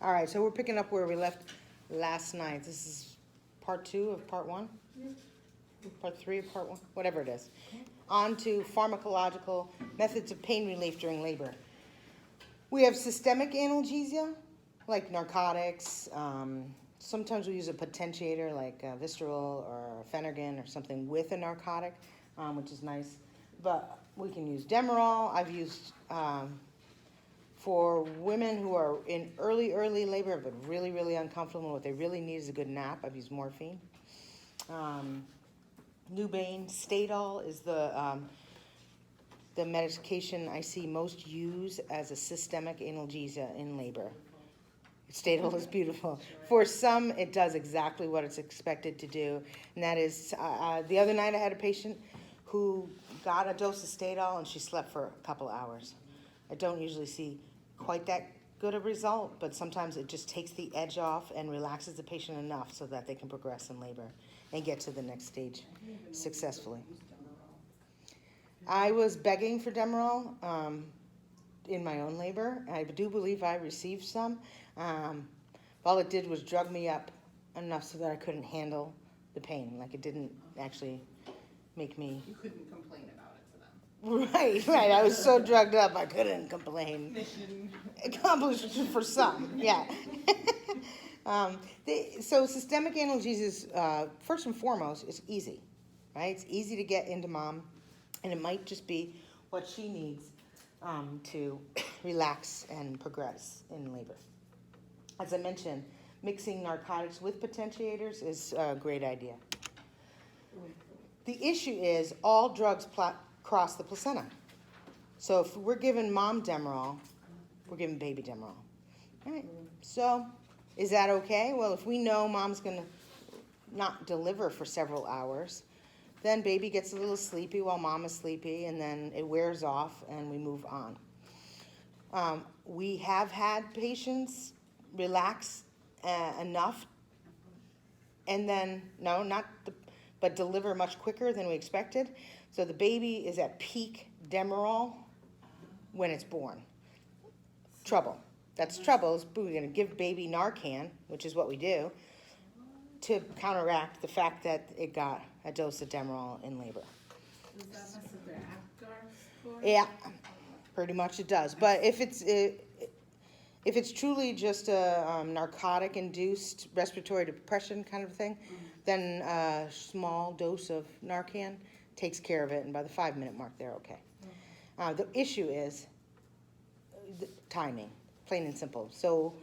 All right, so we're picking up where we left last night. This is part 2 of part 1? Part 3 of part 1? Whatever it is. On to pharmacological methods of pain relief during labor. We have systemic analgesia, like narcotics. Sometimes we use a potentiator like Visceral or Phenergan or something with a narcotic, which is nice. But we can use Demerol. I've used, for women who are in early labor but really, really uncomfortable, what they really need is a good nap, I've used morphine. Nubain, Stadol is the medication I see most used as a systemic analgesia in labor. Stadol is beautiful. For some, it does exactly what it's expected to do, and that is, the other night I had a patient who got a dose of Stadol and she slept for a couple hours. I don't usually see quite that good a result, but sometimes it just takes the edge off and relaxes the patient enough so that they can progress in labor and get to the next stage successfully. I was begging for Demerol in my own labor. I do believe I received some. All it did was drug me up enough so that I couldn't handle the pain. Like, it didn't actually make me... You couldn't complain about it to them. Right. I was so drugged up I couldn't complain. Mission accomplished for some, yeah. So systemic analgesia, first and foremost, is easy, right? It's easy to get into mom, and it might just be what she needs to relax and progress in labor. As I mentioned, mixing narcotics with potentiators is a great idea. The issue is all drugs cross the placenta. So if we're giving mom Demerol, we're giving baby Demerol. All right, so is that okay? Well, if we know mom's going to not deliver for several hours, then baby gets a little sleepy while mom is sleepy, and then it wears off and we move on. We have had patients relax enough and then, but deliver much quicker than we expected. So the baby is at peak Demerol when it's born. Trouble. That's trouble. We're going to give baby Narcan, which is what we do, to counteract the fact that it got a dose of Demerol in labor. Does that mess with their APGAR score? Yeah, pretty much it does. But if it's truly just a narcotic-induced respiratory depression kind of thing, then a small dose of Narcan takes care of it, and by the 5-minute mark, they're okay. The issue is the timing, plain and simple. So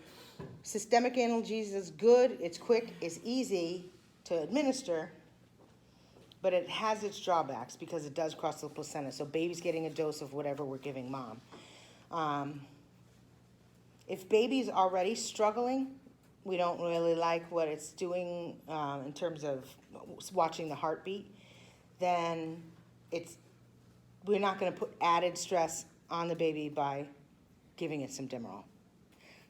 systemic analgesia is good, it's quick, it's easy to administer, but it has its drawbacks because it does cross the placenta. So baby's getting a dose of whatever we're giving mom. If baby's already struggling, we don't really like what it's doing in terms of watching the heartbeat, then we're not going to put added stress on the baby by giving it some Demerol.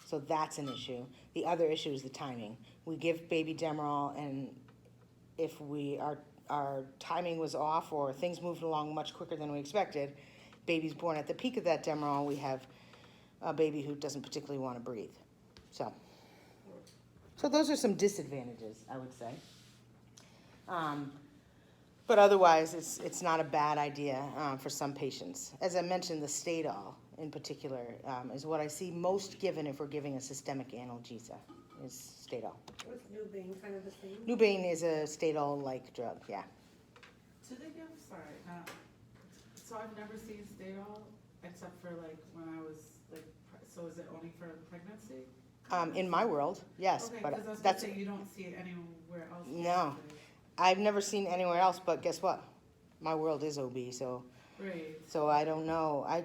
So that's an issue. The other issue is the timing. We give baby Demerol, and if our timing was off or things moved along much quicker than we expected, baby's born at the peak of that Demerol, we have a baby who doesn't particularly want to breathe. So those are some disadvantages, I would say. But otherwise, it's not a bad idea for some patients. As I mentioned, the Stadol in particular is what I see most given if we're giving a systemic analgesia, is Stadol. Was Nubain kind of the same? Nubain is a Stadol-like drug, yeah. Do they give, so I've never seen Stadol except for like when I was like, so is it only for pregnancy? In my world, yes, Okay, but because I was that's gonna say you don't see it anywhere else. no. I've never seen anywhere else, but guess what? My world is OB, so Right. so I don't know. I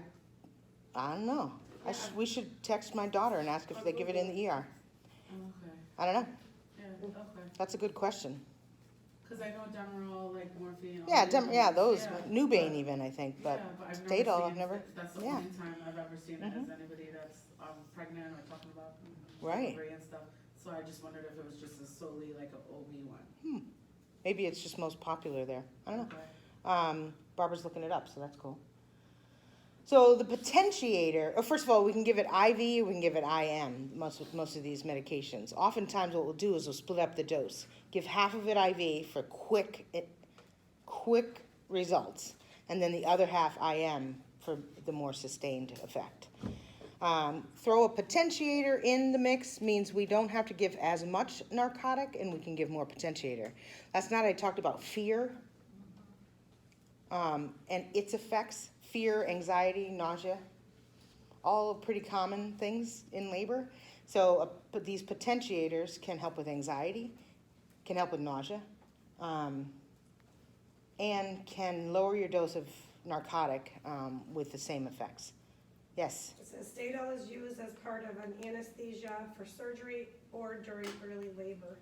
don't know. Yeah, We should text my daughter and ask if they give it in the ER. Okay. I don't know. Yeah. Okay. That's a good question. Because I know Demerol, like morphine. all Yeah, the other ones, those yeah, Nubain but- even, I think, but yeah, but I've never Stadol, seen, I've never. That's the yeah. only time I've ever seen it Mhm. as anybody that's pregnant or talking about Right. delivery and stuff. So I just wondered if it was just solely like an OB one. Maybe it's just most popular there. I don't know. Okay. Barbara's looking it up, so that's cool. So the potentiator, first of all, we can give it IV or we can give it IM, most of these medications. Oftentimes what we'll do is we'll split up the dose. Give half of it IV for quick results, and then the other half IM for the more sustained effect. Throw a potentiator in the mix means we don't have to give as much narcotic and we can give more potentiator. Last night I talked about fear and its effects. Fear, anxiety, nausea, all pretty common things in labor. So but these potentiators can help with anxiety, can help with nausea, and can lower your dose of narcotic with the same effects. Yes? It says Stadol is used as part of an anesthesia for surgery or during early labor.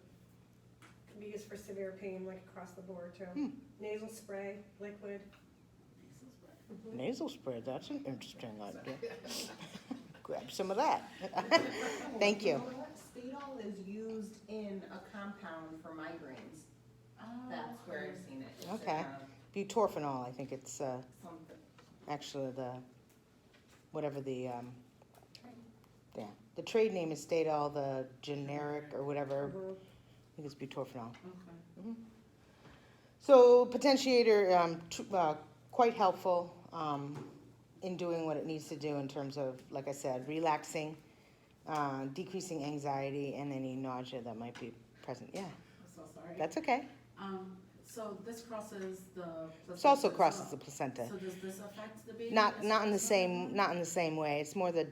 Can be used for severe pain, like across the board too. Nasal spray, liquid. Nasal spray, that's an interesting idea. Grab some of that. Thank you. You know what? Spinal is used in a compound for migraines. That's where I've seen it. It's Okay. Butorphanol, I think it's something. actually whatever the trade name is Stadol, the generic or whatever. I think it's butorphanol. Okay. So potentiator, quite helpful in doing what it needs to do in terms of, like I said, relaxing, decreasing anxiety, and any nausea that might be present. Yeah, I'm so sorry. that's okay. So this crosses the placenta. This also as crosses well. the placenta. So does this affect the baby? Not as in well the as same the- not in the same way. It's more the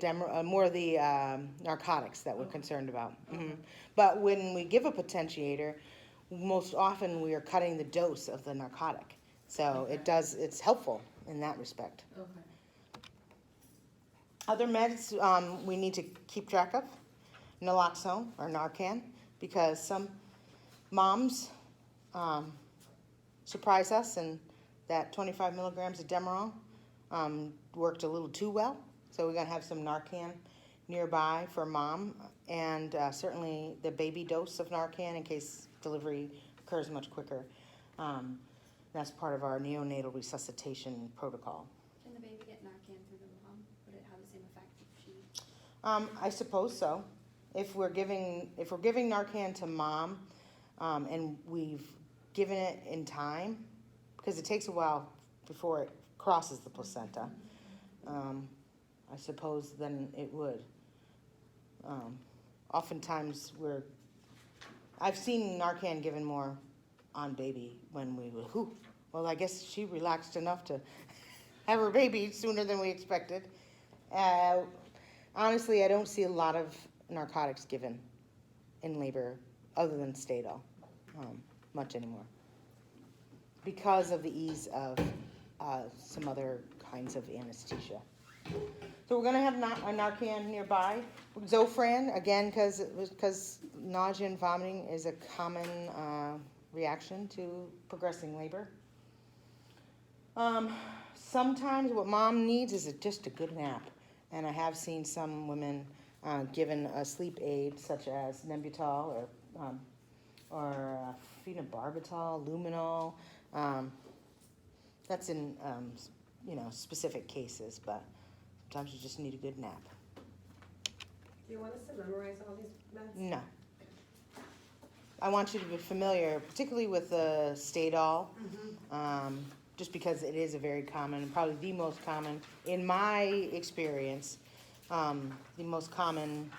narcotics that we're concerned about. Okay. But when we give a potentiator, most often we are cutting the dose of the narcotic, so Okay. it's helpful in that respect. Okay. Other meds we need to keep track of, naloxone or Narcan, because some moms surprise us and that 25 milligrams of Demerol worked a little too well. So we're gonna have some Narcan nearby for mom, and certainly the baby dose of Narcan in case delivery occurs much quicker. That's part of our neonatal resuscitation protocol. Can the baby get Narcan through the mom? Would it have the same effect if she? I suppose so. If we're giving Narcan to mom, and we've given it in time, because it takes a while before it crosses the placenta, I suppose then it would. Oftentimes I've seen Narcan given more on baby when we were, well, I guess she relaxed enough to have her baby sooner than we expected. Honestly, I don't see a lot of narcotics given in labor other than Stadol much anymore because of the ease of some other kinds of anesthesia. So we're going to have a Narcan nearby. Zofran, again, because nausea and vomiting is a common reaction to progressing labor. Sometimes what mom needs is just a good nap. And I have seen some women given a sleep aid such as Nembutal or phenobarbital, luminol. That's in specific cases, but sometimes you just need a good nap. Do you want us to memorize all these meds? No. I want you to be familiar, particularly with the Stadol, just because it is a very common, probably the most common, in my experience, the most common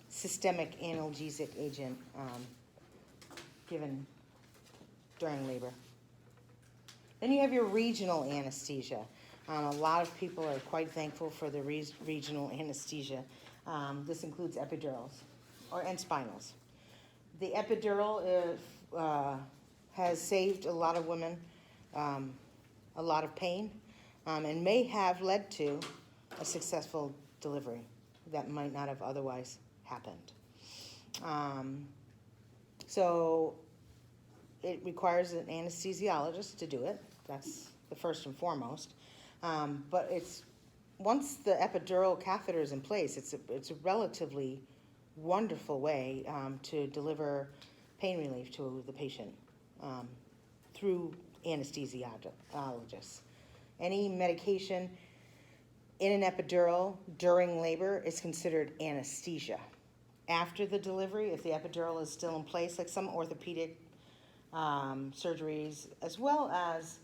systemic analgesic agent given during labor. Then you have your regional anesthesia. A lot of people are quite thankful for the regional anesthesia. This includes epidurals and spinals. The epidural has saved a lot of women a lot of pain and may have led to a successful delivery that might not have otherwise happened. So it requires an anesthesiologist to do it. That's the first and foremost. But once the epidural catheter is in place, it's a relatively wonderful way to deliver pain relief to the patient through anesthesiologists. Any medication in an epidural during labor is considered anesthesia. After the delivery, if the epidural is still in place, like some orthopedic surgeries, as well as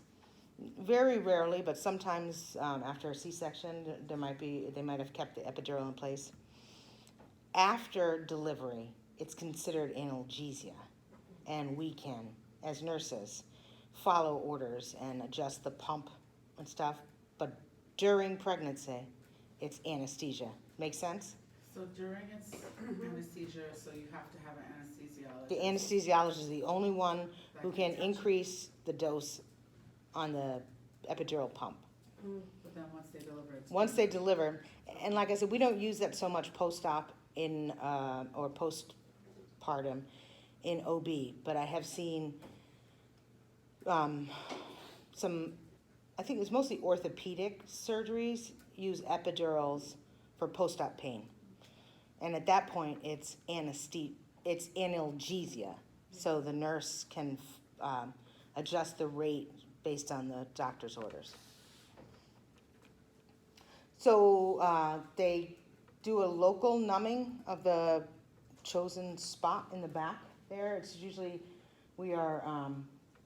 very rarely, but sometimes after a C-section, they might have kept the epidural in place. After delivery, it's considered analgesia, and we can, as nurses, follow orders and adjust the pump and stuff. But during pregnancy, it's anesthesia. Make sense? So during its anesthesia, so you have to have an anesthesiologist. The anesthesiologist is the only one that who can touch. increase the dose on the epidural pump. But then once they deliver, it's. Once they deliver, and like I said, we don't use that so much post-op in, or postpartum in OB, but I have seen some, I think it was mostly orthopedic surgeries, use epidurals for post-op pain. And at that point, it's analgesia, so the nurse can adjust the rate based on the doctor's orders. So they do a local numbing of the chosen spot in the back there. It's usually, we are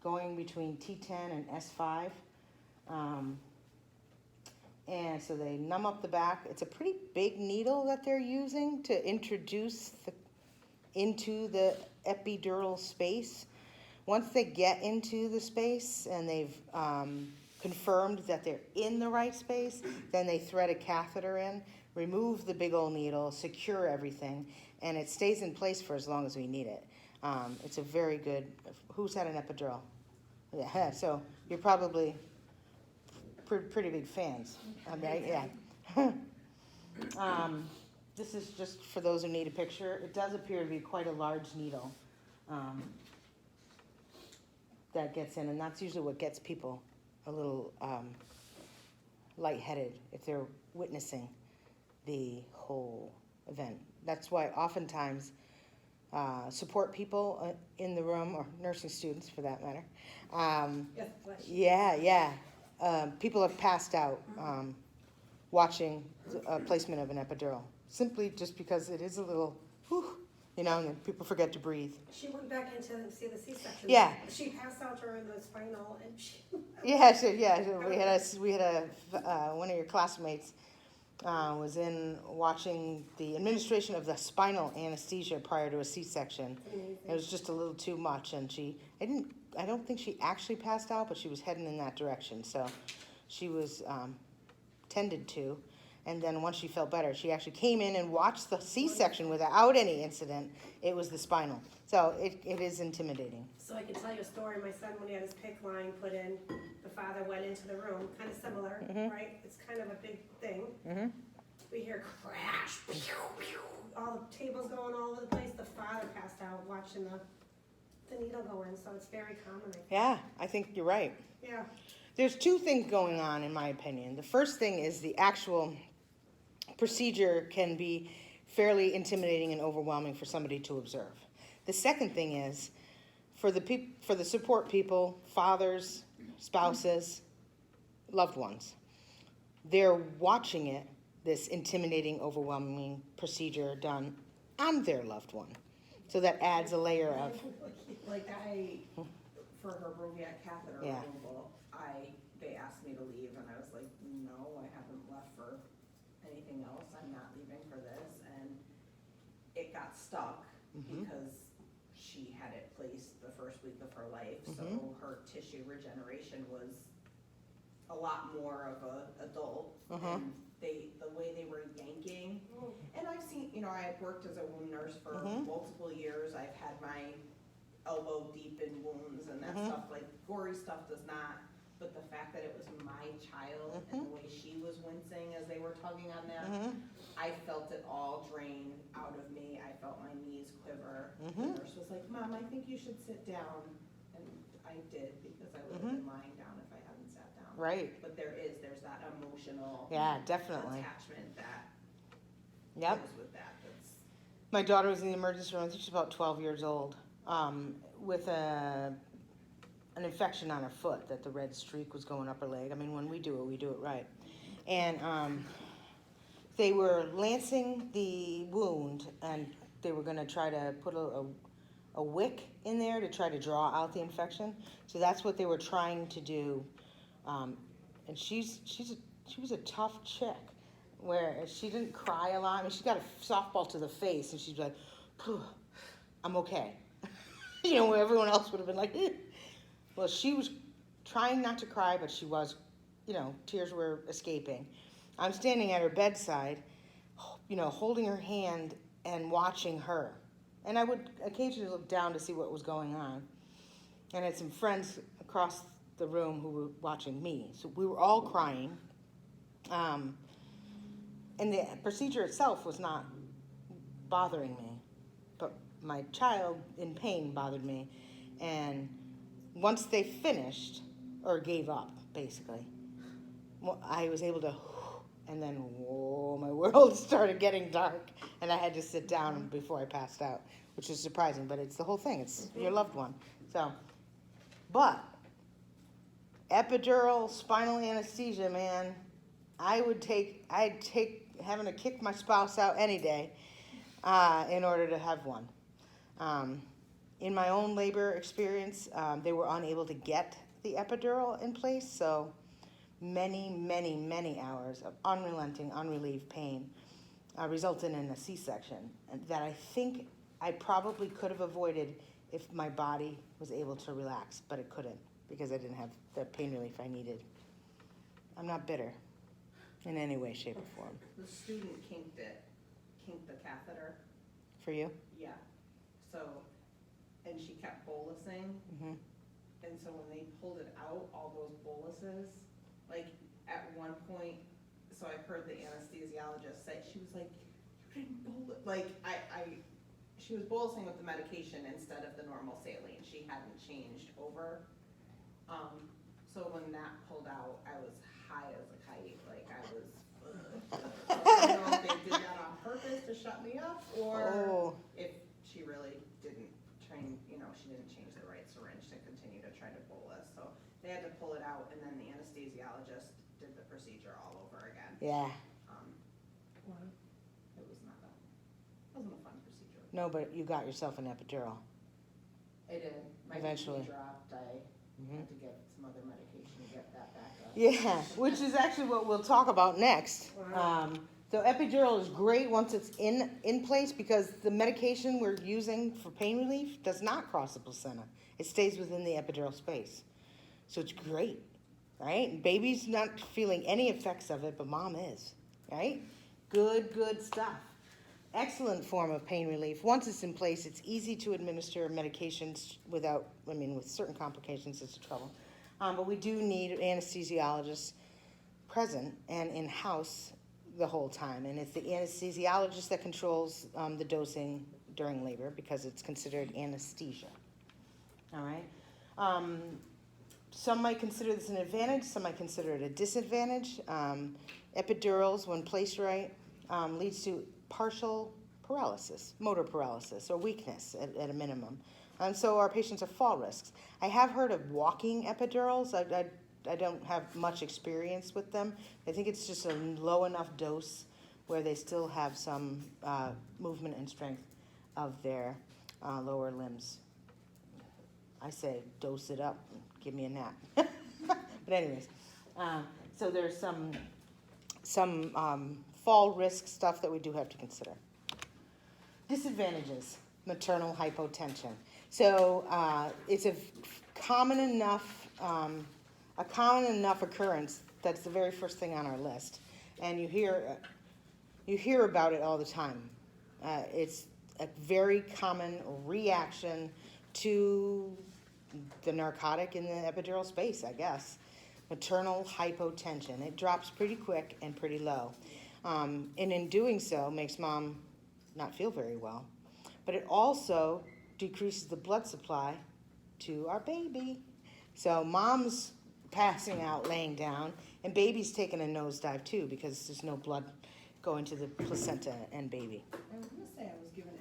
going between T10 and S5. And so they numb up the back. It's a pretty big needle that they're using to introduce into the epidural space. Once they get into the space and they've confirmed that they're in the right space, then they thread a catheter in, remove the big old needle, secure everything, and it stays in place for as long as we need it. It's a very good, who's had an epidural? Yeah, so you're probably pretty big fans. I mean, yeah. This is just for those who need a picture. It does appear to be quite a large needle that gets in, and that's usually what gets people a little lightheaded if they're witnessing the whole event. That's why oftentimes support people in the room, or nursing students for that matter. Yes, bless you. Yeah. People have passed out watching placement of an epidural, simply just because it is a little, whew, you know, and people forget to breathe. She went back in to see the C-section. Yeah. She passed out during the spinal, and she. Yeah, we had a one of your classmates was in watching the administration of the spinal anesthesia prior to a C-section. It was just a little too much, and I don't think she actually passed out, but she was heading in that direction. So she was tended to, and then once she felt better, she actually came in and watched the C-section without any incident. It was the spinal. So it is intimidating. So I can tell you a story. My son, when he had his PICC line put in, the father went into the room, kind of similar, right? It's kind of a big thing. We hear crash, pew, pew, all the tables going all over the place. The father passed out watching the needle go in, so it's very common, I think. Yeah, I think you're right. Yeah. There's two things going on, in my opinion. The first thing is the actual procedure can be fairly intimidating and overwhelming for somebody to observe. The second thing is, for the support people, fathers, spouses, loved ones, they're watching it, this intimidating, overwhelming procedure done on their loved one. So that adds a layer of, Like for her Broviac catheter Yeah. removal, they asked me to leave, and I was like, no, I haven't left for anything else. I'm not leaving for this, and it got stuck because she had it placed the first week of her life, so her tissue regeneration was a lot more of a adult, and the way they were yanking, and I've seen, you know, I had worked as a wound nurse for multiple years. I've had my elbow deep in wounds and that stuff, like gory stuff does not, but the fact that it was my child and the way she was wincing as they were tugging on them, I felt it all drain out of me. I felt my knees quiver. The nurse was like, Mom, I think you should sit down, and I did, because I would have been lying down if I hadn't sat down. right, But there's that emotional yeah, definitely. attachment that Yep. goes with that. That's My daughter was in the emergency room, I think she's about 12 years old, with an infection on her foot, that the red streak was going up her leg. I mean, when we do it right. And they were lancing the wound, and they were going to try to put a wick in there to try to draw out the infection. So that's what they were trying to do. And she was a tough chick, where she didn't cry a lot. I mean, she got a softball to the face, and she's like, "Phew, I'm okay." You know, where everyone else would have been like, "Eh." Well, she was trying not to cry, but she was, you know, tears were escaping. I'm standing at her bedside, you know, holding her hand and watching her. And I would occasionally look down to see what was going on. And I had some friends across the room who were watching me. So we were all crying. And the procedure itself was not bothering me, but my child in pain bothered me. And once they finished, or gave up, basically, I was able to, and then, whoa, my world started getting dark, and I had to sit down before I passed out, which is surprising, but it's the whole thing. It's your loved one. So, but epidural spinal anesthesia, man, I'd take having to kick my spouse out any day in order to have one. In my own labor experience, they were unable to get the epidural in place, so many hours of unrelenting, unrelieved pain resulted in a C-section, and that I think I probably could have avoided if my body was able to relax, but it couldn't because I didn't have the pain relief I needed. I'm not bitter in any way, shape, or form. The student kinked the catheter. For you? Yeah. So, and she kept bolusing. Mm-hmm. And so when they pulled it out, all those boluses, like at one point, so I heard the anesthesiologist say, she was like, "You didn't bolus," like she was bolusing with the medication instead of the normal saline. She hadn't changed over. So when that pulled out, I was high as a kite. Like I was, so I don't know if they did that on purpose to shut me up, or if she really didn't she didn't change the right syringe to continue to try to bolus. So they had to pull it out, and then the anesthesiologist did the procedure all over again. Yeah. It wasn't a fun procedure. No, but you got yourself an epidural. I did. My Eventually. BP dropped. I Mm-hmm. had to get some other medication to get that back up. Yeah, which is actually what we'll talk about next. So epidural is great once it's in place because the medication we're using for pain relief does not cross the placenta. It stays within the epidural space. So it's great, right? Baby's not feeling any effects of it, but mom is, right? Good stuff. Excellent form of pain relief. Once it's in place, it's easy to administer medications with certain complications, it's trouble. But we do need anesthesiologists present and in-house the whole time. And it's the anesthesiologist that controls the dosing during labor because it's considered anesthesia. All right? Some might consider this an advantage, some might consider it a disadvantage. Epidurals, when placed right, leads to partial paralysis, motor paralysis, or weakness at a minimum. And so our patients are fall risks. I have heard of walking epidurals. I don't have much experience with them. I think it's just a low enough dose where they still have some movement and strength of their lower limbs. I say dose it up, give me a nap. But anyways, so there's some fall risk stuff that we do have to consider. Disadvantages, maternal hypotension. So it's a common enough occurrence that's the very first thing on our list, and you hear about it all the time. It's a very common reaction to the narcotic in the epidural space, I guess. Maternal hypotension. It drops pretty quick and pretty low. And in doing so, makes mom not feel very well. But it also decreases the blood supply to our baby. So mom's passing out, laying down, and baby's taking a nosedive too because there's no blood going to the placenta and baby. I was gonna say I was given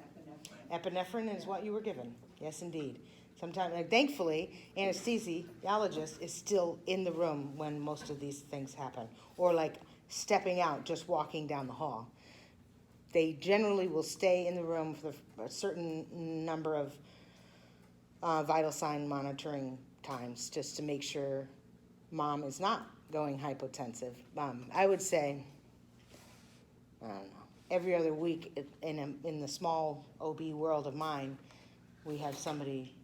epinephrine. Epinephrine is what you were given. Yes, indeed. Sometimes, thankfully, anesthesiologist is still in the room when most of these things happen. Or like stepping out, just walking down the hall. They generally will stay in the room for a certain number of vital sign monitoring times, just to make sure mom is not going hypotensive. I would say, I don't know, every other week in the small OB world of mine, we have somebody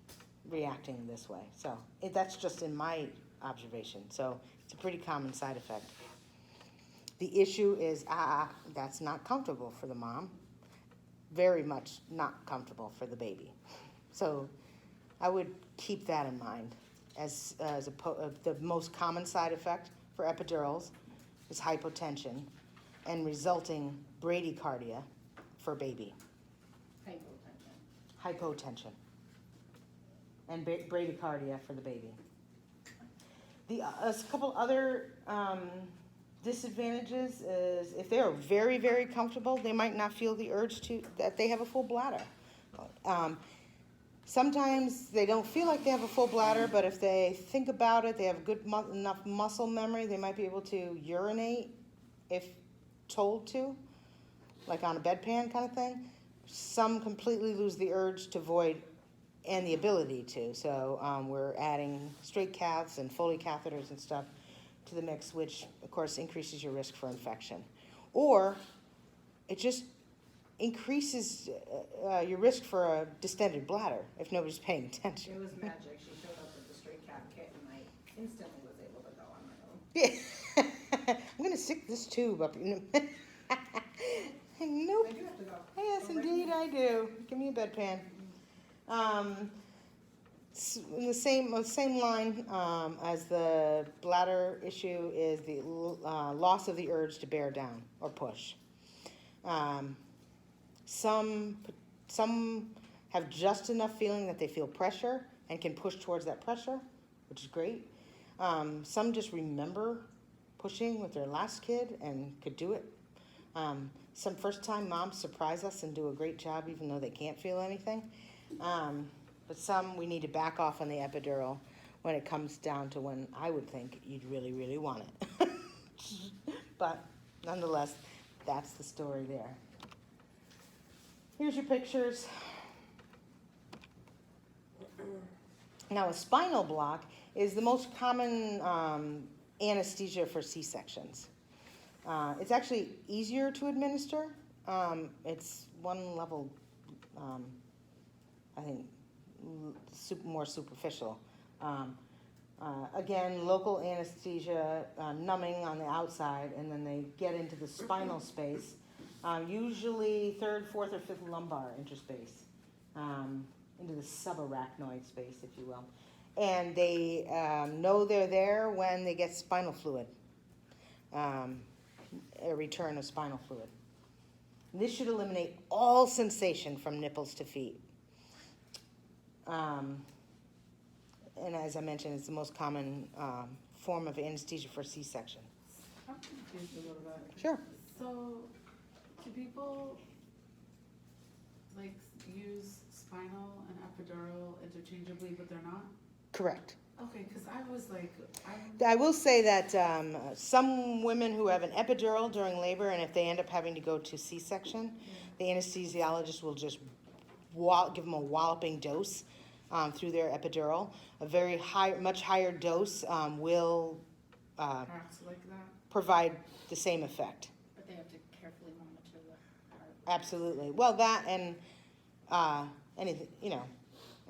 reacting this way. So that's just in my observation. So it's a pretty common side effect. The issue is, that's not comfortable for the mom. Very much not comfortable for the baby. So I would keep that in mind as the most common side effect for epidurals is hypotension and resulting bradycardia for baby. Hypotension. And bradycardia for the baby. A couple other disadvantages is if they are very, very comfortable, they might not feel the urge that they have a full bladder. Sometimes they don't feel like they have a full bladder, but if they think about it, they have good enough muscle memory, they might be able to urinate if told to, like on a bedpan kind of thing. Some completely lose the urge to void and the ability to. So we're adding straight caths and Foley catheters and stuff to the mix, which of course increases your risk for infection. Or it just increases your risk for a distended bladder if nobody's paying attention. It was magic. She showed up with the straight cat kit and I instantly was able to go on my own. Yeah. I'm gonna stick this tube up in Nope. I do have to go. Yes, Go right indeed now. I do. Give me a bedpan. In the same line as the bladder issue is the loss of the urge to bear down or push. Some have just enough feeling that they feel pressure and can push towards that pressure, which is great. Some just remember pushing with their last kid and could do it. Some first-time moms surprise us and do a great job even though they can't feel anything. But some, we need to back off on the epidural when it comes down to when I would think you'd really, really want it. But nonetheless, that's the story there. Here's your pictures. Now, a spinal block is the most common anesthesia for C-sections. It's actually easier to administer. It's one level, I think, more superficial. Again, local anesthesia, numbing on the outside, and then they get into the spinal space, usually third, fourth, or fifth lumbar interspace, into the subarachnoid space, if you will. And they know they're there when they get spinal fluid, a return of spinal fluid. This should eliminate all sensation from nipples to feet. And as I mentioned, it's the most common form of anesthesia for C-section. I'm confused a little bit. Sure. So, do people like use spinal and epidural interchangeably, but they're not? Correct. Okay, because I was like, I will say that some women who have an epidural during labor, and if they end up having to go to C-section, the anesthesiologist will just give them a walloping dose through their epidural. A very high, much higher dose will acts like that. provide the same effect. But they have to carefully monitor the heart. Absolutely. Well, that and anything,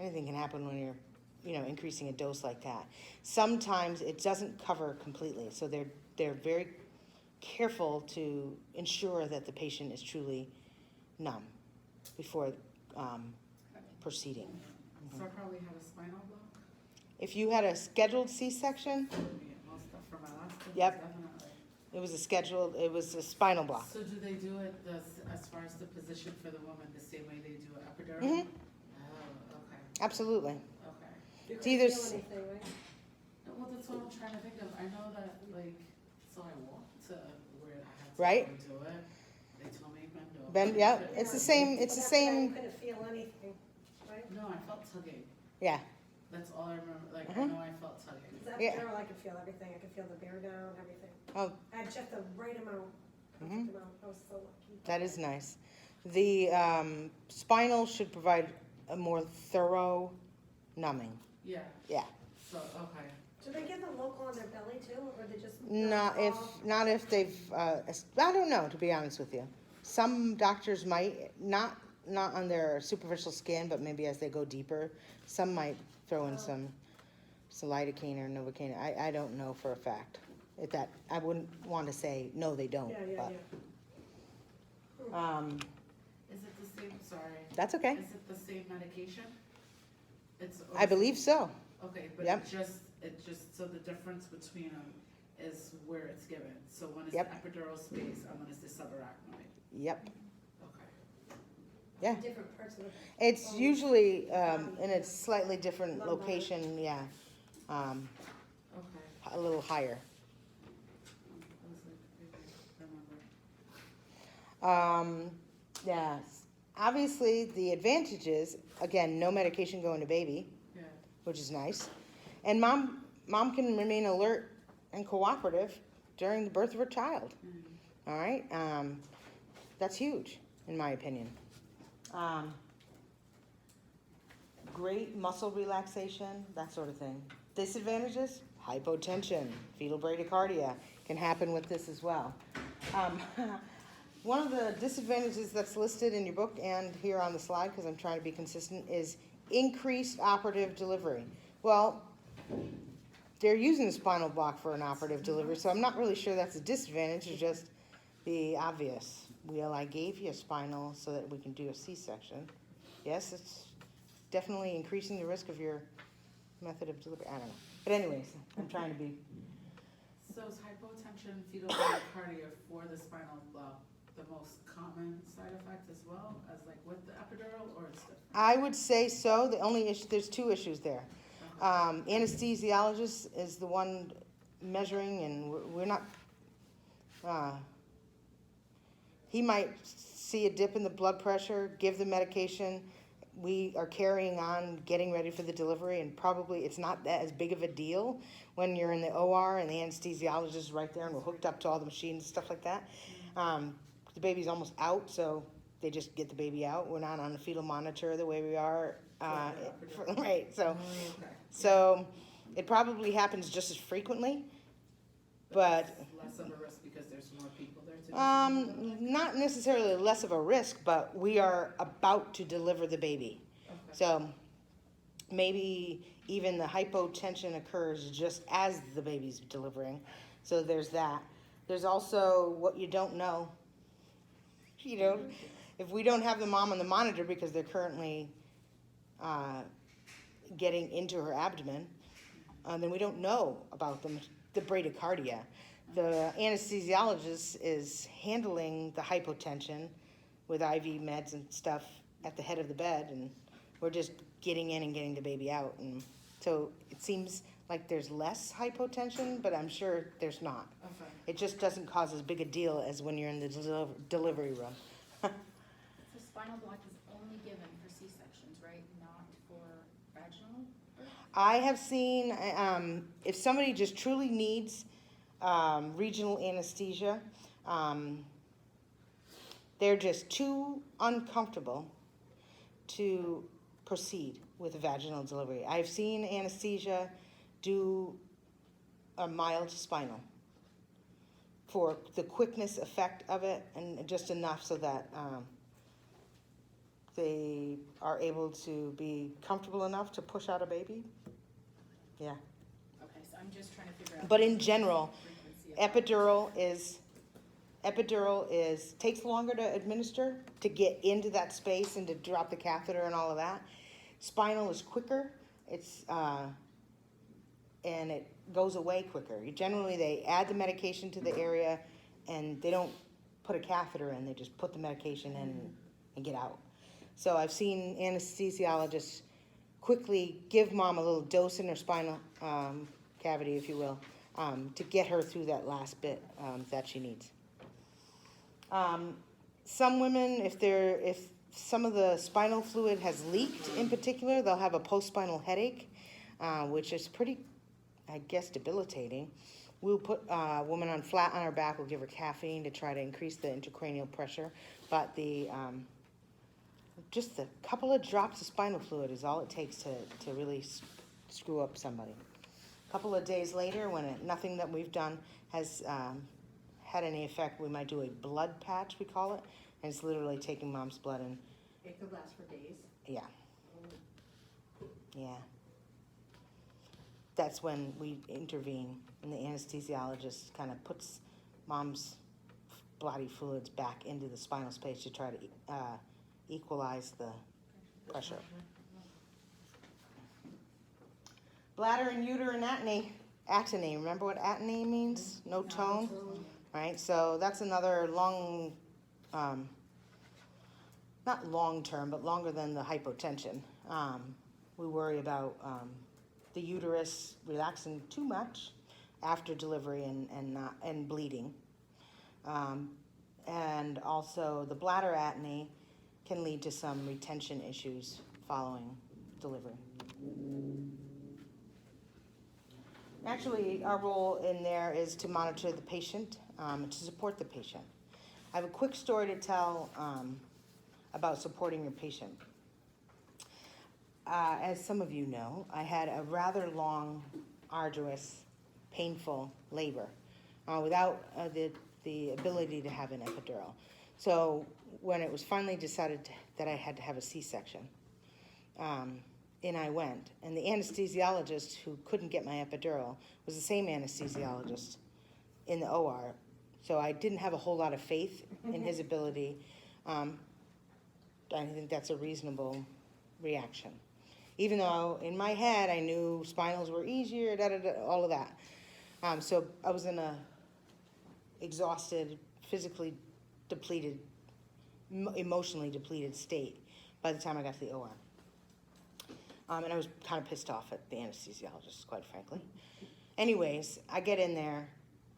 anything can happen when you're, increasing a dose like that. Sometimes it doesn't cover completely, so they're very careful to ensure that the patient is truly numb before proceeding. So I probably had a spinal block. If you had a scheduled C-section, Yeah, most stuff for my last kid. Yep. Definitely. it was a spinal block. So do they do it as far as the position for the woman the same way they do an epidural? Mhm. Oh, okay, Absolutely. okay. You It's couldn't either feel s- anything, right? Well, that's what I'm trying to think of. I know that, so I walked to where I had to Right. go do it. They told me bend over. Ben, yeah, it's the same. It's the But after that, same. You couldn't feel anything, right? No, I felt tugging. Yeah. That's all I remember, like, I Uh-huh. know I felt tugging. That Yeah. epidural, I could feel everything. I could feel the bear down, everything. Oh, I had just the right amount, Mhm. perfect amount. I was so lucky. that is nice. The spinal should provide a more thorough numbing. Yeah, Yeah. so, okay. Do they get the local on their belly too, or they just? Not if, not if they've, I don't know, to be honest with you. Some doctors might, not on their superficial skin, but maybe as they go deeper, some might throw in some lidocaine or novocaine. I don't know for a fact. I wouldn't want to say, no, they don't, Yeah, yeah, but, yeah. Is it the same, sorry, that's okay. is it the same medication? It's. or I is it- believe so. Okay, but Yep. so the difference between them is where it's given. So one is the Yep. epidural space and one is the subarachnoid. Yep. Okay. Yeah. Different parts of the. It's Oh. usually in a slightly different Lumbar. location, yeah. Okay. A little higher. I was like, maybe I remember. Yes. Obviously, the advantage is, again, no medication going to baby, Yeah. which is nice. And mom can remain alert and cooperative during the birth of her child. Mm. All right? That's huge, in my opinion. Great muscle relaxation, that sort of thing. Disadvantages? Hypotension, fetal bradycardia can happen with this as well. One of the disadvantages that's listed in your book and here on the slide, because I'm trying to be consistent, is increased operative delivery. Well, they're using the spinal block for an operative delivery, so I'm not really sure that's a disadvantage, it's just the obvious. Well, I gave you a spinal so that we can do a C-section. Yes, it's definitely increasing the risk of your method of delivery. I don't know. But anyways, I'm trying to be. So is hypotension, fetal bradycardia for the spinal block the most common side effect as well as like with the epidural, or it's different? I would say so. The only issue, there's two issues there. Okay. Anesthesiologist is the one measuring, and we're not. He might see a dip in the blood pressure, give the medication. We are carrying on, getting ready for the delivery, and probably it's not that as big of a deal when you're in the OR and the anesthesiologist is right there and we're hooked up to all the machines and stuff like that. The baby's almost out, so they just get the baby out. We're not on a fetal monitor the way we are, right? So, Okay. so it probably happens just as frequently, but It's less of a risk because there's more people there to do not necessarily less of a risk, but we are about to deliver the baby. Okay. So maybe even the hypotension occurs just as the baby's delivering. So there's that. There's also what you don't know. You know, if we don't have the mom on the monitor because they're currently getting into her abdomen, then we don't know about the bradycardia. The anesthesiologist is handling the hypotension with IV meds and stuff at the head of the bed, and we're just getting in and getting the baby out. And so it seems like there's less hypotension, but I'm sure there's not. Okay. It just doesn't cause as big a deal as when you're in the delivery room. So spinal block is only given for C-sections, right? Not for vaginal birth? I have seen, if somebody just truly needs regional anesthesia, they're just too uncomfortable to proceed with a vaginal delivery. I've seen anesthesia do a mild spinal for the quickness effect of it, and just enough so that they are able to be comfortable enough to push out a baby. Yeah. Okay, so I'm just trying to figure out. But in general, frequency of epidural is takes longer to administer, to get into that space and to drop the catheter and all of that. Spinal is quicker. It's and it goes away quicker. Generally, they add the medication to the area, and they don't put a catheter in. They just put the medication in and get out. So I've seen anesthesiologists quickly give mom a little dose in her spinal cavity, if you will, to get her through that last bit that she needs. Some women, if some of the spinal fluid has leaked in particular, they'll have a post-spinal headache. which is pretty, I guess, debilitating. We'll put a woman on flat on her back. We'll give her caffeine to try to increase the intracranial pressure. But just a couple of drops of spinal fluid is all it takes to really screw up somebody. A couple of days later, when nothing that we've done has had any effect, we might do a blood patch, we call it. And it's literally taking mom's blood and, It could last for days. yeah. Yeah. That's when we intervene, and the anesthesiologist kind of puts mom's bloody fluids back into the spinal space to try to equalize the pressure. Bladder and uterine atony. Remember what atony means? No tone, right? So that's another long, not long term, but longer than the hypotension. We worry about the uterus relaxing too much after delivery and bleeding. And also the bladder atony can lead to some retention issues following delivery. Actually, our role in there is to monitor the patient, to support the patient. I have a quick story to tell about supporting your patient. As some of you know, I had a rather long, arduous, painful labor without the ability to have an epidural. So when it was finally decided that I had to have a C-section, in I went. And the anesthesiologist who couldn't get my epidural was the same anesthesiologist in the OR. So I didn't have a whole lot of faith in his ability. I think that's a reasonable reaction. Even though in my head I knew spinals were easier, all of that. So I was in a exhausted, physically depleted, emotionally depleted state by the time I got to the OR. And I was kind of pissed off at the anesthesiologist, quite frankly. Anyways, I get in there.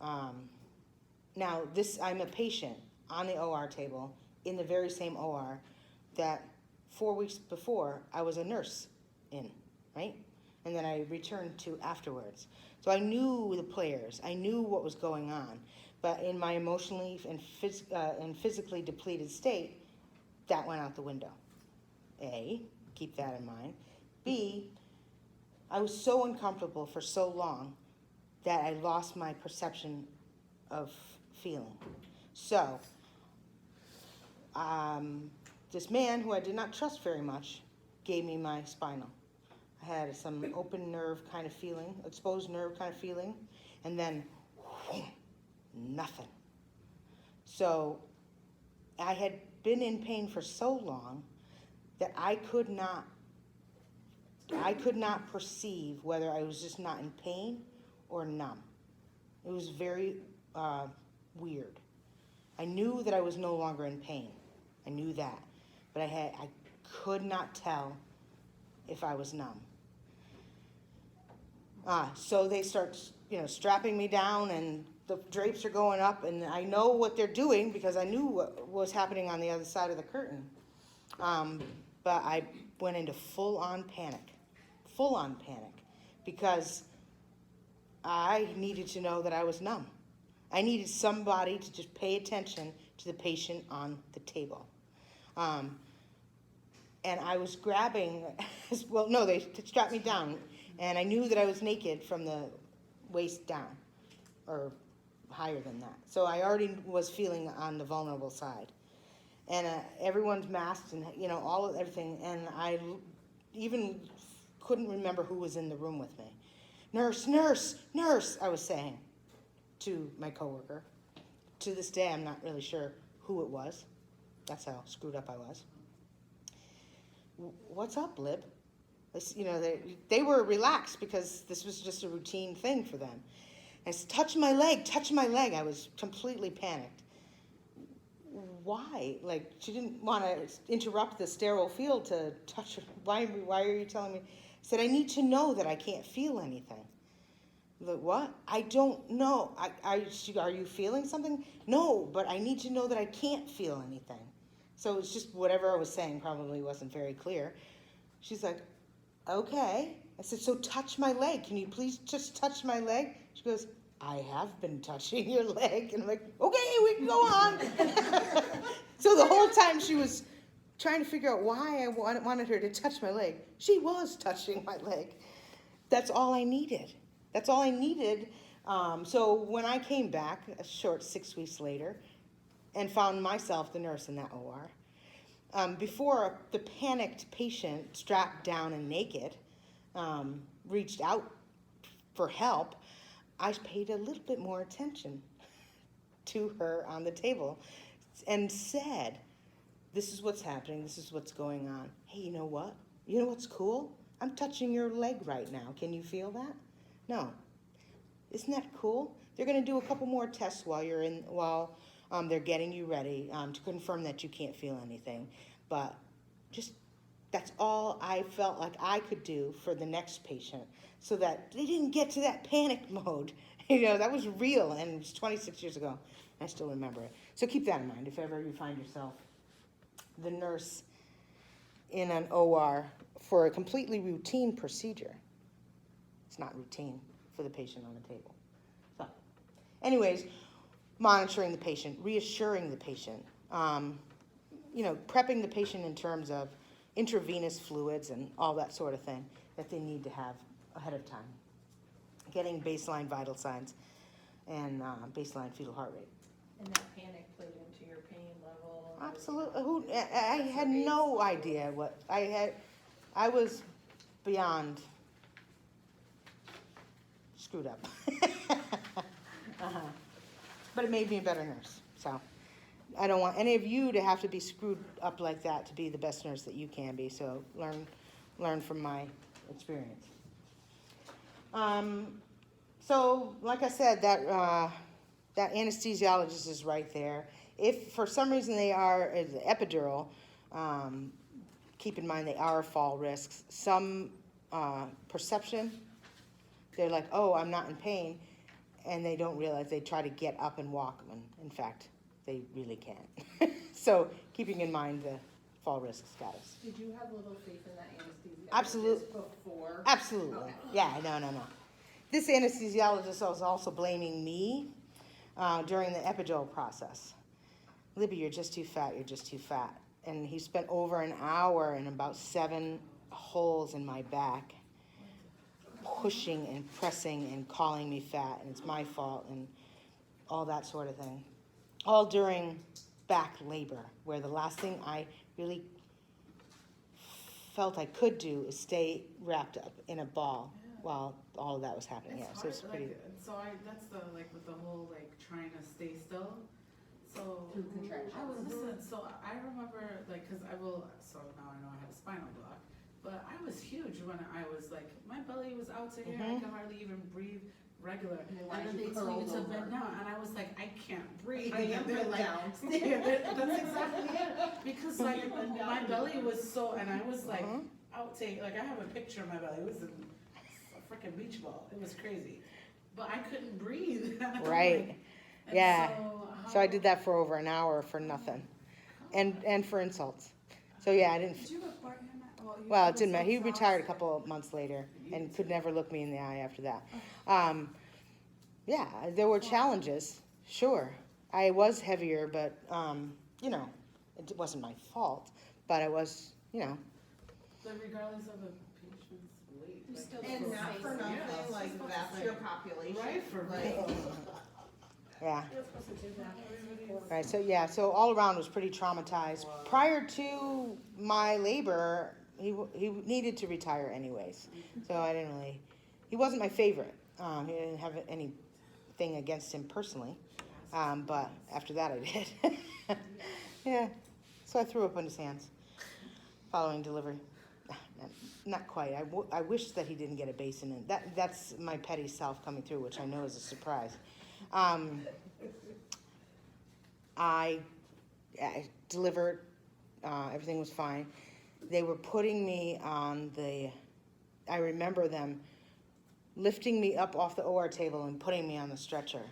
Now, I'm a patient on the OR table in the very same OR that 4 weeks before I was a nurse in, right? And then I returned to afterwards. So I knew the players. I knew what was going on. But in my emotionally and physically depleted state, that went out the window. A, keep that in mind. B, I was so uncomfortable for so long that I lost my perception of feeling. So, this man who I did not trust very much gave me my Spinal. I had some open nerve kind of feeling, exposed nerve kind of feeling, and then whoom, nothing. So I had been in pain for so long that I could not perceive whether I was just not in pain or numb. It was very weird. I knew that I was no longer in pain. I knew that. But I could not tell if I was numb. So they start, strapping me down, and the drapes are going up, and I know what they're doing because I knew what was happening on the other side of the curtain. But I went into full-on panic, because I needed to know that I was numb. I needed somebody to just pay attention to the patient on the table. And I was grabbing, well, no, they strapped me down, and I knew that I was naked from the waist down, or higher than that. So I already was feeling on the vulnerable side. And everyone's masked and, everything, and I even couldn't remember who was in the room with me. Nurse, nurse, nurse, I was saying to my coworker. To this day, I'm not really sure who it was. That's how screwed up I was. What's up, Lib? They were relaxed because this was just a routine thing for them. I said, touch my leg. I was completely panicked. Why? Like, she didn't want to interrupt the sterile field to touch her. Why are you telling me? I said, I need to know that I can't feel anything. Like, what? I don't know. Are you feeling something? No, but I need to know that I can't feel anything. So it's just whatever I was saying probably wasn't very clear. She's like, okay. I said, so touch my leg. Can you please just touch my leg? She goes, I have been touching your leg. And I'm like, okay, we can go on. So the whole time she was trying to figure out why I wanted her to touch my leg. She was touching my leg. That's all I needed. That's all I needed. So when I came back, a short 6 weeks later, and found myself the nurse in that OR, before the panicked patient, strapped down and naked, reached out for help, I paid a little bit more attention to her on the table and said, this is what's happening, this is what's going on. Hey, you know what? You know what's cool? I'm touching your leg right now. Can you feel that? No. Isn't that cool? They're going to do a couple more tests while they're getting you ready to confirm that you can't feel anything. But just that's all I felt like I could do for the next patient so that they didn't get to that panic mode. You know, that was real, and it was 26 years ago. I still remember it. So keep that in mind if ever you find yourself the nurse in an OR for a completely routine procedure. It's not routine for the patient on the table. So, anyways, monitoring the patient, reassuring the patient, prepping the patient in terms of intravenous fluids and all that sort of thing that they need to have ahead of time. Getting baseline vital signs and baseline fetal heart rate. And that panic played into your pain level? Absolutely. I had no idea what I had. I was beyond screwed up. But it made me a better nurse. So I don't want any of you to have to be screwed up like that to be the best nurse that you can be. So learn from my experience. So like I said, that anesthesiologist is right there. If for some reason they are an epidural, keep in mind they are fall risks. Some perception, they're like, oh, I'm not in pain, and they don't realize they try to get up and walk when, in fact, they really can't. So keeping in mind the fall risk status. Did you have little faith in that anesthesia? Absolutely. Before? Absolutely. Okay. Yeah, no. This anesthesiologist was also blaming me during the epidural process. Libby, you're just too fat, you're just too fat. And he spent over an hour and about 7 holes in my back, pushing and pressing and calling me fat, and it's my fault, and all that sort of thing. All during back labor, where the last thing I really felt I could do is stay wrapped up in a ball while all of that was happening. It's Yeah, so hard, it's pretty. that's the with the whole trying to stay still. So Through contractions. So I remember because so now I know I had a spinal block, but I was huge when I was my belly was out to here, I could hardly even breathe regular. And then they tell you to bend down, and I was like, I can't breathe. And they're like, that's exactly it. Because my belly was so, and I was out to, I have a picture of my belly. It was a freaking beach ball. It was crazy, but I couldn't breathe. Right. Yeah. So I did that for over an hour for nothing, and for insults. So yeah, I didn't. Did you report him? Well, it didn't matter. He retired a couple of months later and could never look me in the eye after that. Yeah, there were challenges. Sure, I was heavier, but it wasn't my fault. But I was, But regardless of the patient's weight, You still And don't not say for so. nothing, Yeah. that's your population. right for Like, real. Yeah. You're supposed to do that. Right. So yeah. So all around was pretty traumatized. Prior to my labor, he needed to retire anyways. So I didn't really. He wasn't my favorite. He didn't have anything against him personally. But after that, I did. Yeah. So I threw up on his hands following delivery. Not quite. I wish that he didn't get a basin in. That's my petty self coming through, which I know is a surprise. I delivered. Everything was fine. They were putting me on I remember them lifting me up off the OR table and putting me on the stretcher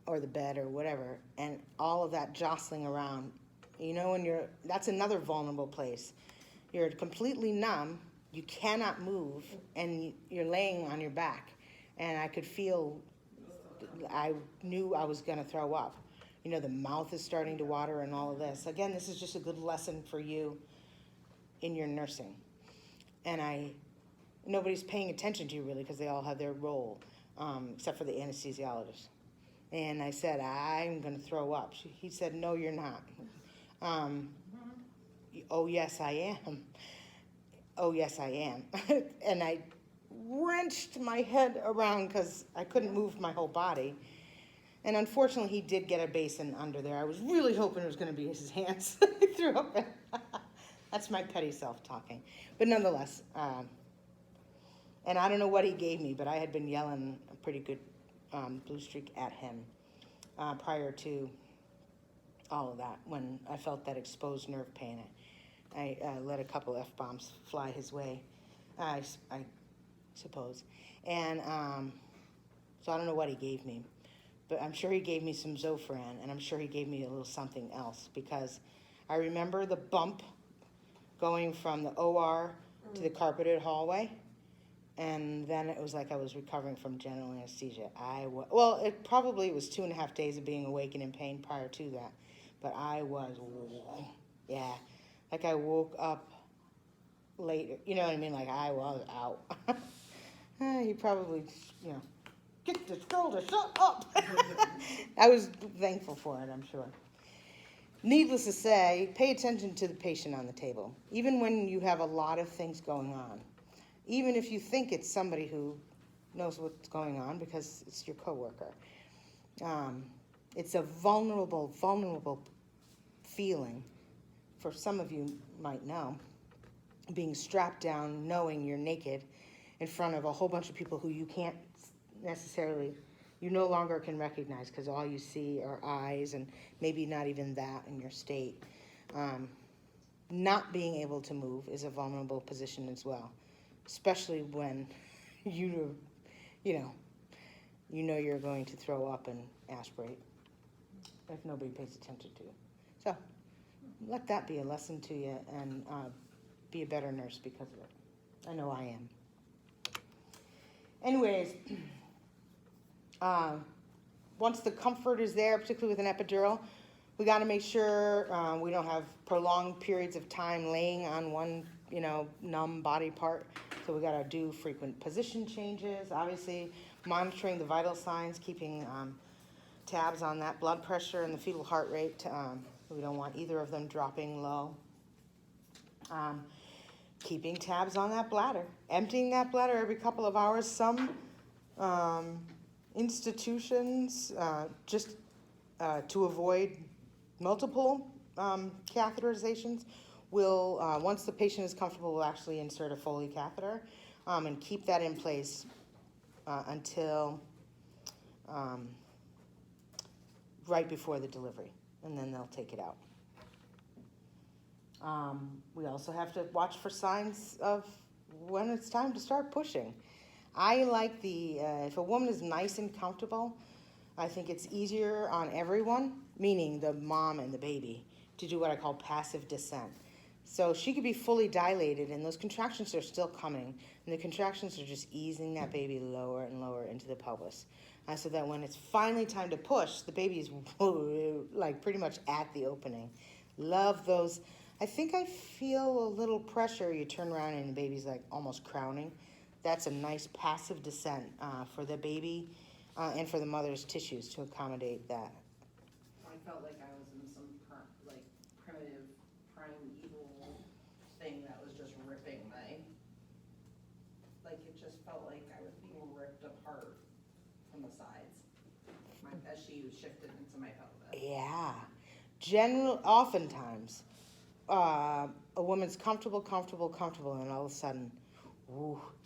or the bed or whatever, and all of that jostling around. When that's another vulnerable place. You're completely numb, you cannot move, and you're laying on your back. And I could feel, I knew I was going to throw up. You know, the mouth is starting to water and all of this. Again, this is just a good lesson for you in your nursing. And nobody's paying attention to you really, because they all have their role, except for the anesthesiologist. And I said, I'm going to throw up. He said, no, you're not. Oh, yes, I am. Oh, yes, I am. And I wrenched my head around because I couldn't move my whole body. And unfortunately, he did get a basin under there. I was really hoping it was going to be his hands. I threw up. That's my petty self talking. But nonetheless, and I don't know what he gave me, but I had been yelling a pretty good blue streak at him prior to all of that, when I felt that exposed nerve pain. I let a couple F-bombs fly his way, I suppose. And so I don't know what he gave me, but I'm sure he gave me some Zofran, and I'm sure he gave me a little something else, because I remember the bump going from the OR to the carpeted hallway, and then it was like I was recovering from general anesthesia. It probably was 2.5 days of being awake and in pain prior to that, but I was, yeah, like I woke up later, you know what I mean, like I was out. He probably, you know, get this girl to shut up. I was thankful for it, I'm sure. Needless to say, pay attention to the patient on the table, even when you have a lot of things going on. Even if you think it's somebody who knows what's going on because it's your coworker. It's a vulnerable feeling. For some of you might know, being strapped down, knowing you're naked in front of a whole bunch of people who you can't necessarily, you no longer can recognize, because all you see are eyes, and maybe not even that in your state. Not being able to move is a vulnerable position as well, especially when you know you're going to throw up and aspirate if nobody pays attention to you. So let that be a lesson to you, and be a better nurse because of it. I know I am. Anyways, once the comfort is there, particularly with an epidural, we got to make sure we don't have prolonged periods of time laying on one, numb body part. So we got to do frequent position changes, obviously monitoring the vital signs, keeping tabs on that blood pressure and the fetal heart rate. We don't want either of them dropping low. Keeping tabs on that bladder, emptying that bladder every couple of hours. Some institutions, just to avoid multiple catheterizations, will, once the patient is comfortable, will actually insert a Foley catheter and keep that in place until right before the delivery, and then they'll take it out. We also have to watch for signs of when it's time to start pushing. I like if a woman is nice and comfortable, I think it's easier on everyone, meaning the mom and the baby, to do what I call passive descent. So she could be fully dilated, and those contractions are still coming, and the contractions are just easing that baby lower and lower into the pelvis. So that when it's finally time to push, the baby is like pretty much at the opening. Love those. I think I feel a little pressure. You turn around and the baby's like almost crowning. That's a nice passive descent for the baby and for the mother's tissues to accommodate that. I felt like I was in some primitive, primeval thing that was just ripping it just felt like I was being ripped apart from the sides as she shifted into my pelvis. Yeah. Oftentimes, a woman's comfortable, and all of a sudden,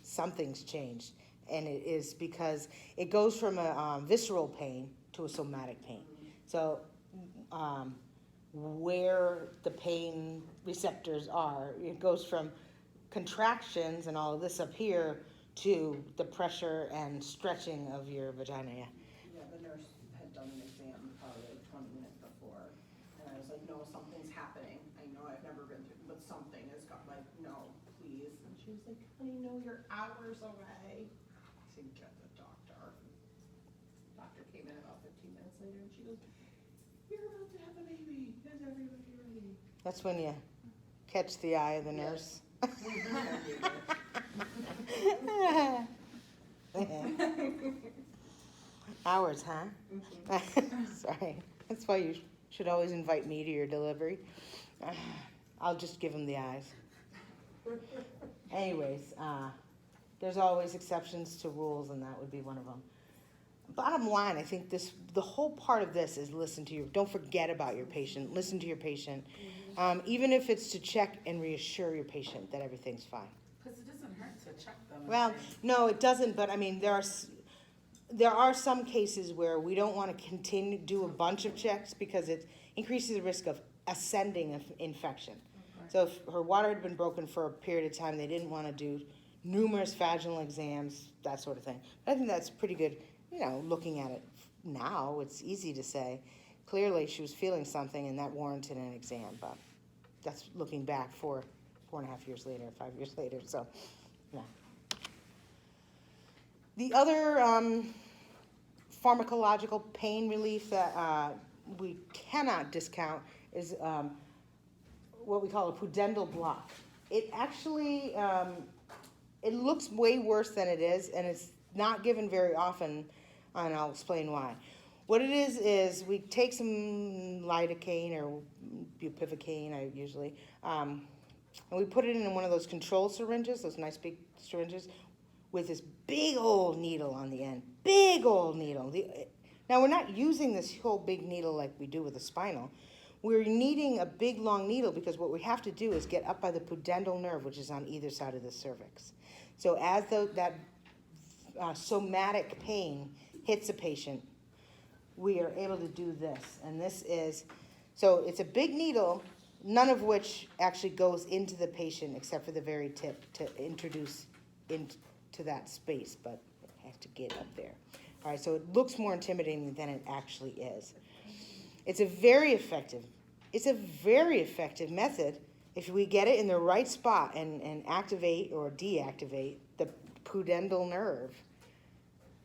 something's changed. And it is because it goes from a visceral pain to a somatic pain. So where the pain receptors are, it goes from contractions and all of this up here to the pressure and stretching of your vagina. Yeah, the nurse had done an exam probably 20 minutes before, and I was like, no, something's happening. I know I've never been through, but something has got no, please. And She was like, honey, no, you're hours away. I said, get the doctor. Doctor came in about 15 minutes later and she goes, you're about to have a baby. Is everybody ready? That's when you catch the eye of the nurse. Hours, huh? Sorry. That's why you should always invite me to your delivery. I'll just give them the eyes. Anyways, there's always exceptions to rules, and that would be one of them. Bottom line, I think the whole part of this is don't forget about your patient, listen to your patient, even if it's to check and reassure your patient that everything's fine. Because it doesn't hurt to check them. and Well, say, no, it doesn't, but I mean, there are some cases where we don't want to continue to do a bunch of checks because it increases the risk of ascending of infection. So if her water had been broken for a period of time, they didn't want to do numerous vaginal exams, that sort of thing. I think that's pretty good, looking at it now, it's easy to say. Clearly, she was feeling something and that warranted an exam, but that's looking back 4.5 years later, 5 years later, so, yeah. The other pharmacological pain relief that we cannot discount is what we call a Pudendal block. It actually, it looks way worse than it is, and it's not given very often, and I'll explain why. What it is we take some lidocaine or bupivacaine, usually, and we put it in one of those control syringes, those nice big syringes, with this big old needle on the end. Big old needle. Now, we're not using this whole big needle like we do with a spinal. We're needing a big, long needle because what we have to do is get up by the pudendal nerve, which is on either side of the cervix. So as that somatic pain hits a patient, we are able to do this. And this is, so it's a big needle, none of which actually goes into the patient except for the very tip to introduce into that space, but it has to get up there. All right, so it looks more intimidating than it actually is. It's a very effective method if we get it in the right spot and activate or deactivate the pudendal nerve.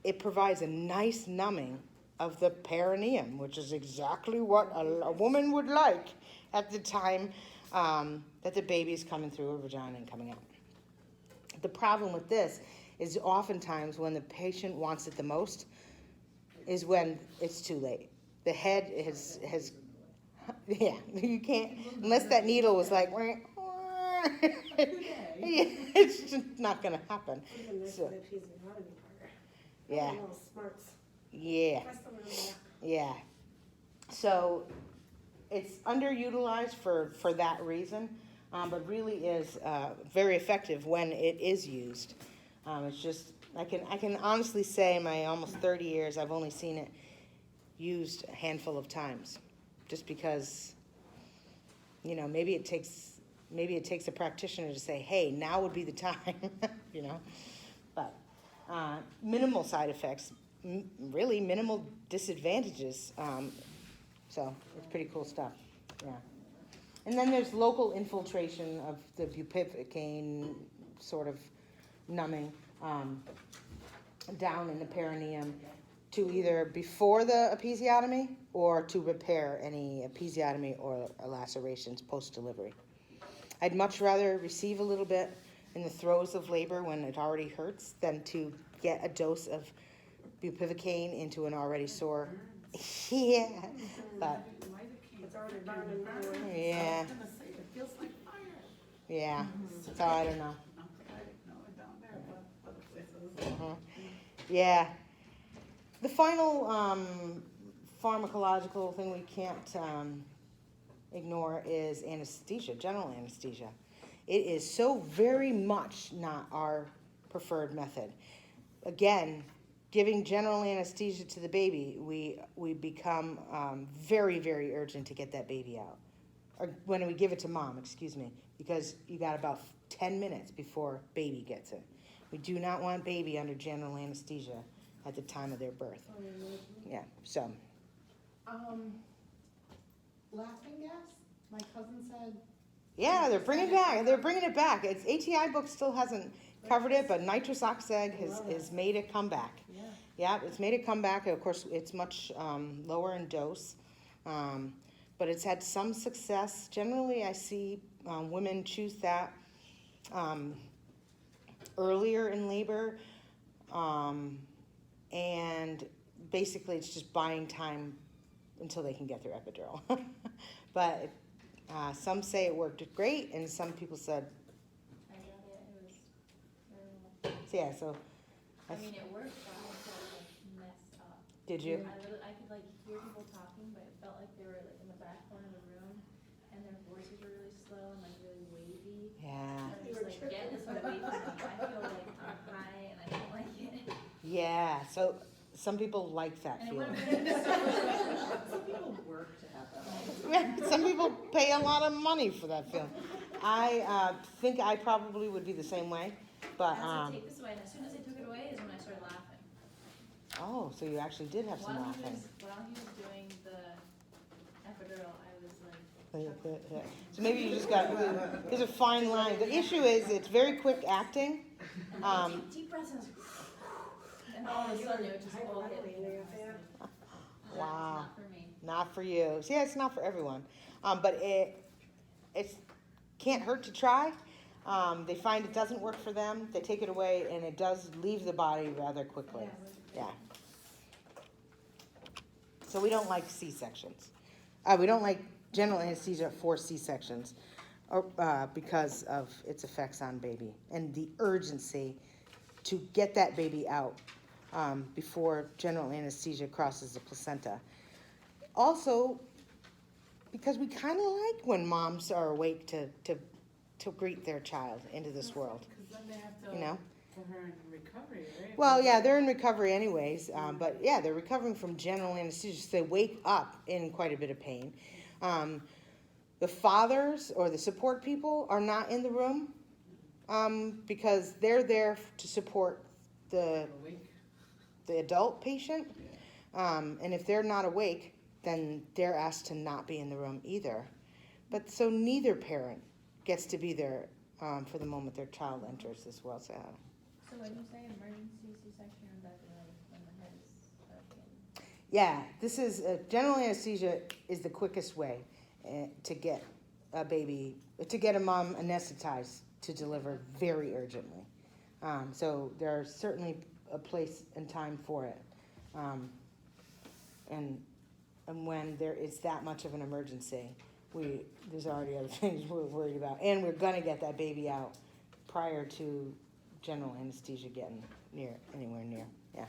It provides a nice numbing of the perineum, which is exactly what a woman would like at the time that the baby's coming through her vagina and coming out. The problem with this is oftentimes when the patient wants it the most is when it's too late. The head has yeah, you can't, unless that needle was like, it's just not going to happen. Even this So, with the episiotomy part. yeah, Little smarts. yeah, I still remember that. yeah. So it's underutilized for that reason, but really is very effective when it is used. It's just, I can honestly say in my almost 30 years, I've only seen it used a handful of times, just because, maybe it takes a practitioner to say, hey, now would be the time, but minimal side effects, really minimal disadvantages, so it's pretty cool stuff, yeah. And then there's local infiltration of the bupivacaine sort of numbing down in the perineum to either before the episiotomy or to repair any episiotomy or lacerations post-delivery. I'd much rather receive a little bit in the throes of labor when it already hurts than to get a dose of bupivacaine into an already sore. Yeah, but It's already burning. yeah, I was gonna say, it feels like fire. yeah. So I don't know. Not that I know it down there, but other places. Yeah. The final pharmacological thing we can't ignore is anesthesia, general anesthesia. It is so very much not our preferred method. Again, giving general anesthesia to the baby, we become very, very urgent to get that baby out. Or when we give it to mom, because you got about 10 minutes before baby gets it. We do not want baby under general anesthesia at the time of their birth. Yeah, so. Laughing gas, my cousin said Yeah, they're bringing it back. It's ATI book still hasn't covered it, but nitrous oxide has made a comeback. Yeah. Yeah, it's made a comeback. Of course, it's much lower in dose, but it's had some success. Generally, I see women choose that earlier in labor, and basically it's just buying time until they can get their epidural. But some say it worked great, and some people said, I got it, it was very much, yeah, so I mean, it worked, but I felt like messed up. did you? I could like hear people talking, but it felt like they were like in the back corner of the room, and their voices were really slow and like really wavy. Yeah. And I'm just like, get this away from me. I feel like I'm high and I don't like it. Yeah, so some people like that And it feeling. would have been so Some people work to have that. Some people pay a lot of money for that feeling. I think I probably would be the same way, but I was like, take this away, and as soon as I took it away is when I started laughing. oh, so you actually did have some While laughing. he was doing the epidural, I was like, So maybe you just got, there's a fine line. The issue is it's very quick acting. take deep breaths and all of a sudden it just all hit me. Hyperventilating, yeah. Wow. Not for me. Not for you. So, yeah, it's not for everyone. But it can't hurt to try. They find it doesn't work for them. They take it away, and it does leave the body rather quickly. Yeah. So we don't like C-sections. We don't like general anesthesia for C-sections because of its effects on baby and the urgency to get that baby out before general anesthesia crosses the placenta. Also, because we kind of like when moms are awake to greet their child into this world. Because then they have to, You know? put her in recovery, right? Well, yeah, they're in recovery anyways, but yeah, they're recovering from general anesthesia, so they wake up in quite a bit of pain. The fathers or the support people are not in the room because they're there to support the Awake. adult patient, and if they're not awake, then they're asked to not be in the room either. But so neither parent gets to be there for the moment their child enters this world. So when you say emergency C-section, that like when the head is stuck in? yeah, this is general anesthesia is the quickest way to get a baby, to get a mom anesthetized to deliver very urgently. So there's certainly a place and time for it. And when there is that much of an emergency, there's already other things we're worried about. And we're gonna get that baby out prior to general anesthesia getting anywhere near, yeah.